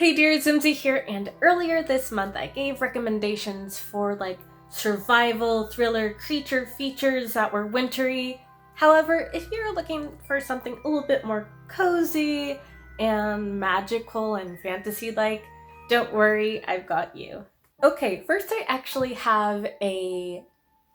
Hey dear, Zimzy here, and earlier this month I gave recommendations for survival, thriller, creature features that were wintry. However, if you're looking for something a little bit more cozy and magical and fantasy-like, don't worry, I've got you. Okay, first I actually have a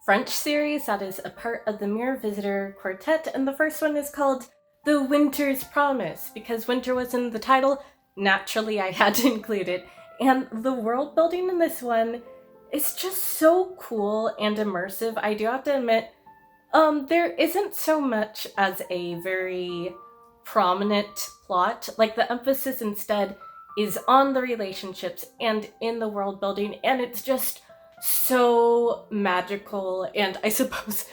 French series that is a part of the Mirror Visitor Quartet, and the first one is called The Winter's Promise, because winter was in the title. Naturally, I had to include it. And the world building in this one is just so cool and immersive. I do have to admit, there isn't so much as a very prominent plot. Like, the emphasis instead is on the relationships and in the world building, and it's just so magical. And I suppose,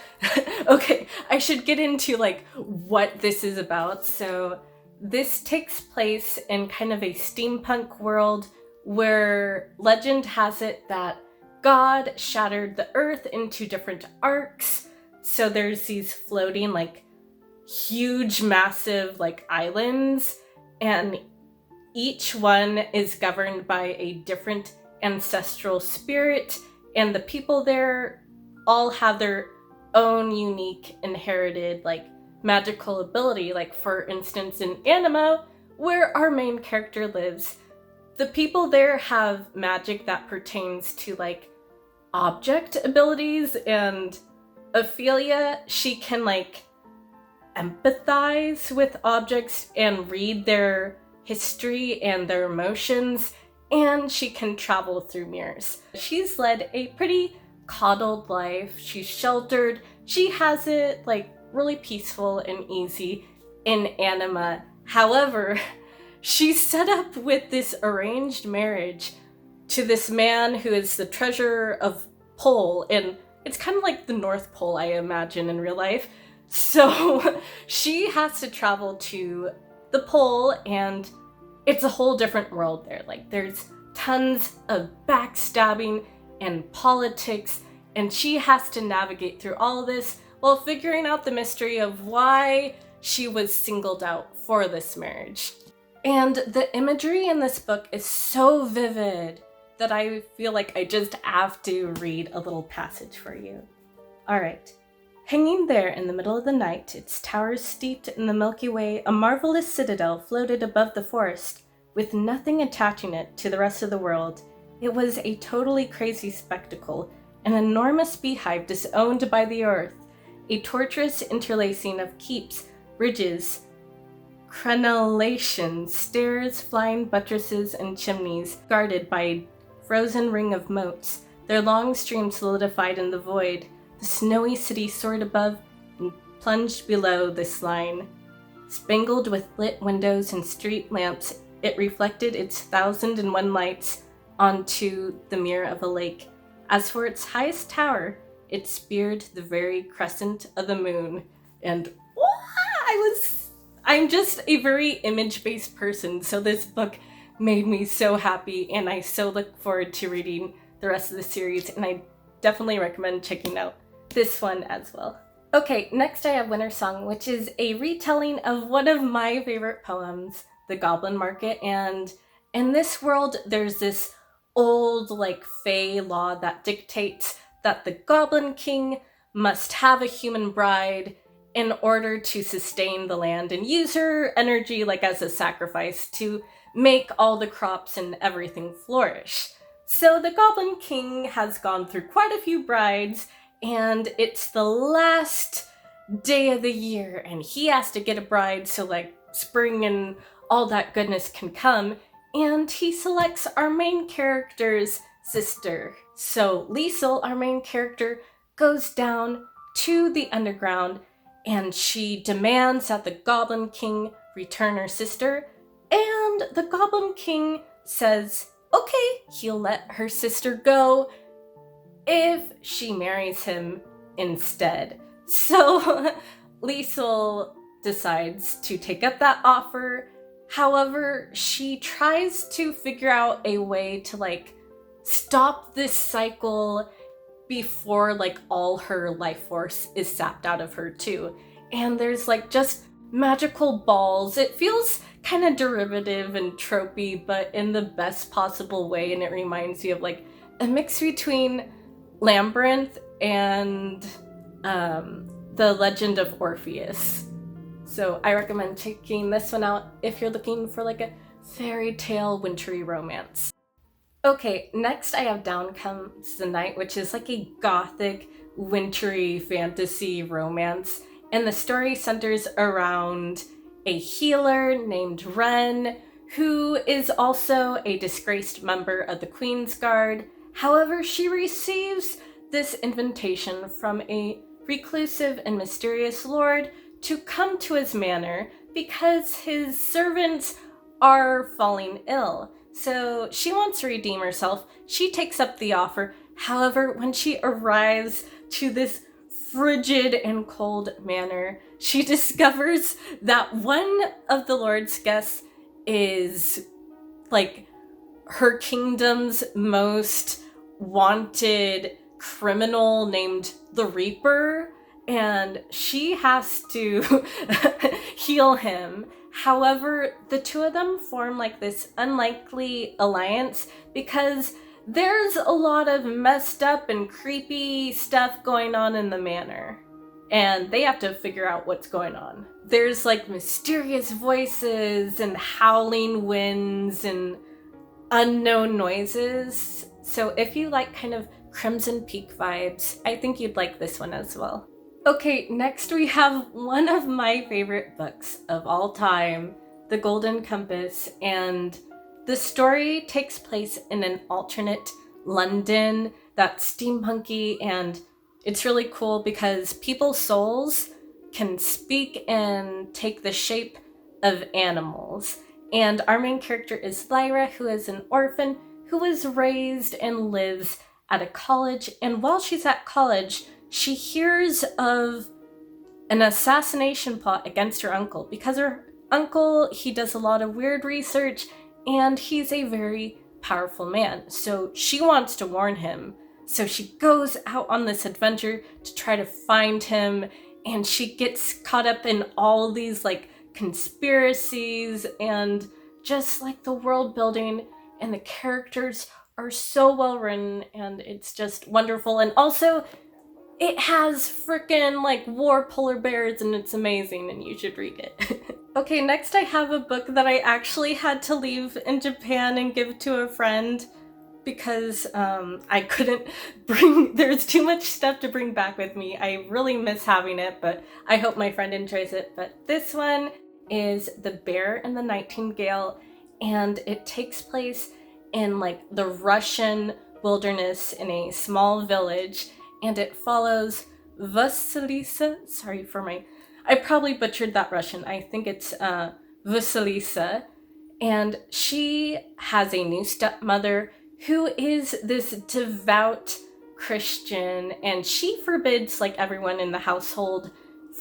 okay, I should get into what this is about. So this takes place in kind of a steampunk world where legend has it that God shattered the earth into different arcs. So there's these floating huge massive islands, and each one is governed by a different ancestral spirit, and the people there all have their own unique inherited magical ability. Like, for instance, in Anima, where our main character lives, the people there have magic that pertains to object abilities, and Ophelia, she can empathize with objects and read their history and their emotions, and she can travel through mirrors. She's led a pretty coddled life. She's sheltered. She has it really peaceful and easy in Anima. However, she's set up with this arranged marriage to this man who is the treasurer of Pole, and it's kind of like the North Pole, I imagine, in real life. So she has to travel to the pole, and it's a whole different world there. There's tons of backstabbing and politics, and she has to navigate through all of this while figuring out the mystery of why she was singled out for this marriage. And the imagery in this book is so vivid that I feel like I just have to read a little passage for you. Alright. Hanging there in the middle of the night, its towers steeped in the Milky Way, a marvelous citadel floated above the forest, with nothing attaching it to the rest of the world. It was a totally crazy spectacle, an enormous beehive disowned by the earth, a tortuous interlacing of keeps, bridges, crenellations, stairs, flying buttresses, and chimneys, guarded by a frozen ring of moats, their long streams solidified in the void. The snowy city soared above and plunged below this line. Spangled with lit windows and street lamps, it reflected its 1,001 lights onto the mirror of a lake. As for its highest tower, it speared the very crescent of the moon. And I'm just a very image-based person, so this book made me so happy, and I so look forward to reading the rest of the series, and I definitely recommend checking out this one as well. Okay, next I have Wintersong, which is a retelling of one of my favorite poems, The Goblin Market, and in this world there's this old fae law that dictates that the Goblin King must have a human bride in order to sustain the land and use her energy as a sacrifice to make all the crops and everything flourish. So the Goblin King has gone through quite a few brides, and it's the last day of the year, and he has to get a bride so spring and all that goodness can come, and he selects our main character's sister. So Liesel, our main character, goes down to the underground, and she demands that the Goblin King return her sister, and the Goblin King says, okay, he'll let her sister go if she marries him instead. So Liesel decides to take up that offer. However, she tries to figure out a way to stop this cycle before all her life force is sapped out of her too. And there's just magical balls. It feels kind of derivative and tropey, but in the best possible way, and it reminds you of like a mix between Labyrinth and The Legend of Orpheus. So I recommend checking this one out if you're looking for like a fairy tale wintry romance. Okay, next I have Down Comes the Night, which is like a gothic, wintry fantasy romance, and the story centers around a healer named Wren, who is also a disgraced member of the Queen's Guard. However, she receives this invitation from a reclusive and mysterious lord to come to his manor because his servants are falling ill. So she wants to redeem herself. She takes up the offer. However, when she arrives to this frigid and cold manor, she discovers that one of the Lord's guests is like her kingdom's most wanted criminal named the Reaper, and she has to heal him. However, the two of them form like this unlikely alliance because there's a lot of messed up and creepy stuff going on in the manor, and they have to figure out what's going on. There's like mysterious voices and howling winds and unknown noises. So if you like kind of Crimson Peak vibes, I think you'd like this one as well. Okay, next we have one of my favorite books of all time, The Golden Compass, and the story takes place in an alternate London that's steampunky, and it's really cool because people's souls can speak and take the shape of animals. And our main character is Lyra, who is an orphan who was raised and lives at a college, and while she's at college, she hears of an assassination plot against her uncle because her uncle, he does a lot of weird research and he's a very powerful man. So she wants to warn him. So she goes out on this adventure to try to find him, and she gets caught up in all these like conspiracies, and just like the world building and the characters are so well written, and it's just wonderful. And also it has frickin' like war polar bears, and it's amazing, and you should read it. Okay, next I have a book that I actually had to leave in Japan and give to a friend because I couldn't there's too much stuff to bring back with me. I really miss having it, but I hope my friend enjoys it. But this one is The Bear and the Nightingale, and it takes place in like the Russian wilderness in a small village, and it follows Vasilisa. Sorry for I probably butchered that Russian. I think it's Vasilisa. And she has a new stepmother who is this devout Christian, and she forbids like everyone in the household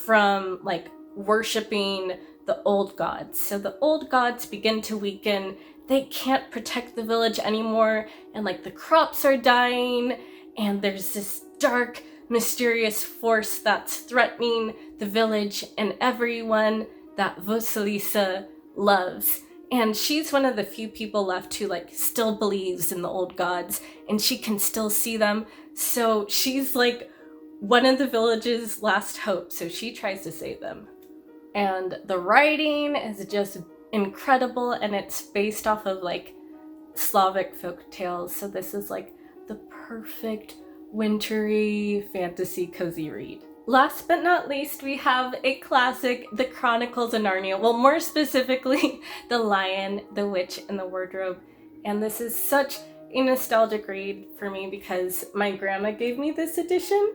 from like worshiping the old gods. So the old gods begin to weaken. They can't protect the village anymore, and like the crops are dying, and there's this dark, mysterious force that's threatening the village and everyone that Vasilisa loves. And she's one of the few people left who like still believes in the old gods, and she can still see them. So she's like one of the village's last hope, so she tries to save them. And the writing is just incredible, and it's based off of like Slavic folk tales. So this is like the perfect wintry fantasy cozy read. Last but not least, we have a classic, The Chronicles of Narnia. Well, more specifically, The Lion, the Witch, and the Wardrobe. And this is such a nostalgic read for me because my grandma gave me this edition.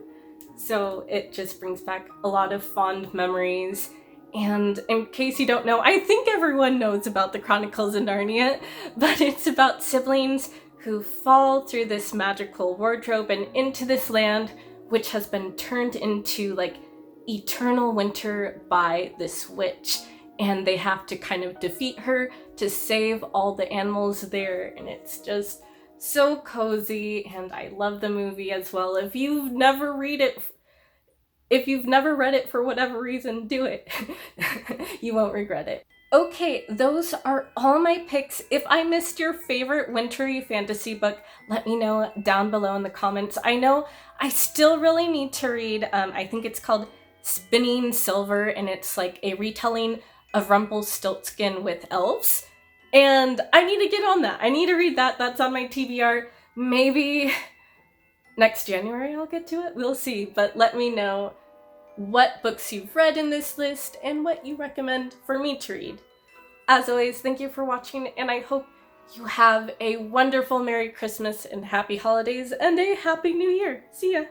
So it just brings back a lot of fond memories. And in case you don't know, I think everyone knows about The Chronicles of Narnia, but it's about siblings who fall through this magical wardrobe and into this land which has been turned into like eternal winter by this witch, and they have to kind of defeat her to save all the animals there. And it's just so cozy, and I love the movie as well. If you've never read it for whatever reason, do it. You won't regret it. Okay, those are all my picks. If I missed your favorite wintry fantasy book, let me know down below in the comments. I know I still really need to read, I think it's called Spinning Silver, and it's like a retelling of Rumpelstiltskin with elves. And I need to get on that. I need to read that. That's on my TBR. Maybe next January I'll get to it. We'll see. But let me know what books you've read in this list and what you recommend for me to read. As always, thank you for watching, and I hope you have a wonderful Merry Christmas and Happy Holidays and a Happy New Year. See ya!